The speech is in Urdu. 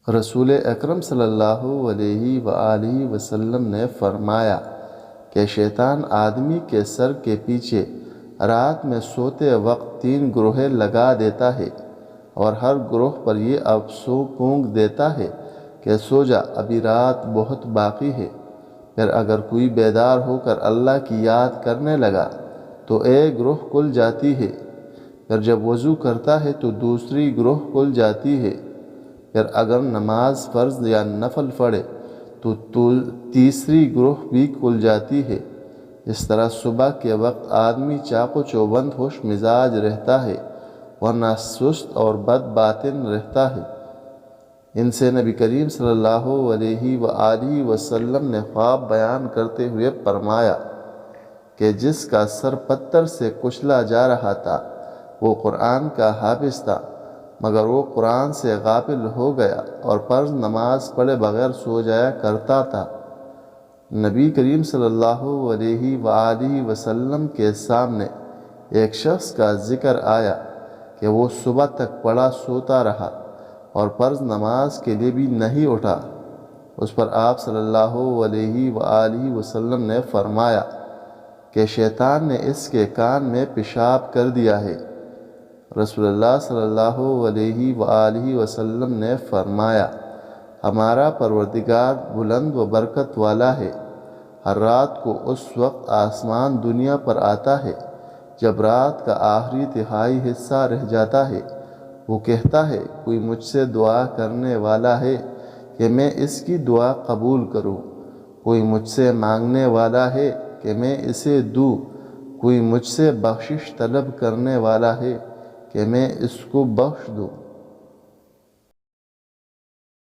رسول اکرم صلی اللہ علیہ وآلہ وسلم نے فرمایا کہ شیطان آدمی کے سر کے پیچھے رات میں سوتے وقت 3 گروہیں لگا دیتا ہے اور ہر گروہ پر یہ افسوں پونک دیتا ہے کہ سو جا، ابھی رات بہت باقی ہے۔ پھر اگر کوئی بیدار ہو کر اللہ کی یاد کرنے لگا تو ایک گروہ کھل جاتی ہے، پھر جب وضو کرتا ہے تو دوسری گروہ کھل جاتی ہے، پھر اگر نماز فرض یا نفل پڑھے تو تیسری گروہ بھی کھل جاتی ہے۔ اس طرح صبح کے وقت آدمی چاق و چوبند خوش مزاج رہتا ہے ورنہ سست اور بد باطن رہتا ہے۔ ان سے نبی کریم صلی اللہ علیہ وآلہ وسلم نے خواب بیان کرتے ہوئے فرمایا کہ جس کا سر پتھر سے کچلا جا رہا تھا وہ قرآن کا حافظ تھا، مگر وہ قرآن سے غافل ہو گیا اور فرض نماز پڑھے بغیر سو جایا کرتا تھا۔ نبی کریم صلی اللہ علیہ وآلہ وسلم کے سامنے ایک شخص کا ذکر آیا کہ وہ صبح تک پڑا سوتا رہا اور فرض نماز کے لیے بھی نہیں اٹھا۔ اس پر آپ صلی اللہ علیہ وآلہ وسلم نے فرمایا کہ شیطان نے اس کے کان میں پیشاب کر دیا ہے۔ رسول اللہ صلی اللہ علیہ وآلہ وسلم نے فرمایا، ہمارا پروردگار بلند و برکت والا ہے۔ ہر رات کو اس وقت آسمان دنیا پر آتا ہے جب رات کا آخری تہائی حصہ رہ جاتا ہے۔ وہ کہتا ہے، کوئی مجھ سے دعا کرنے والا ہے کہ میں اس کی دعا قبول کروں؟ کوئی مجھ سے مانگنے والا ہے کہ میں اسے دوں؟ کوئی مجھ سے بخشش طلب کرنے والا ہے کہ میں اس کو بخش دوں؟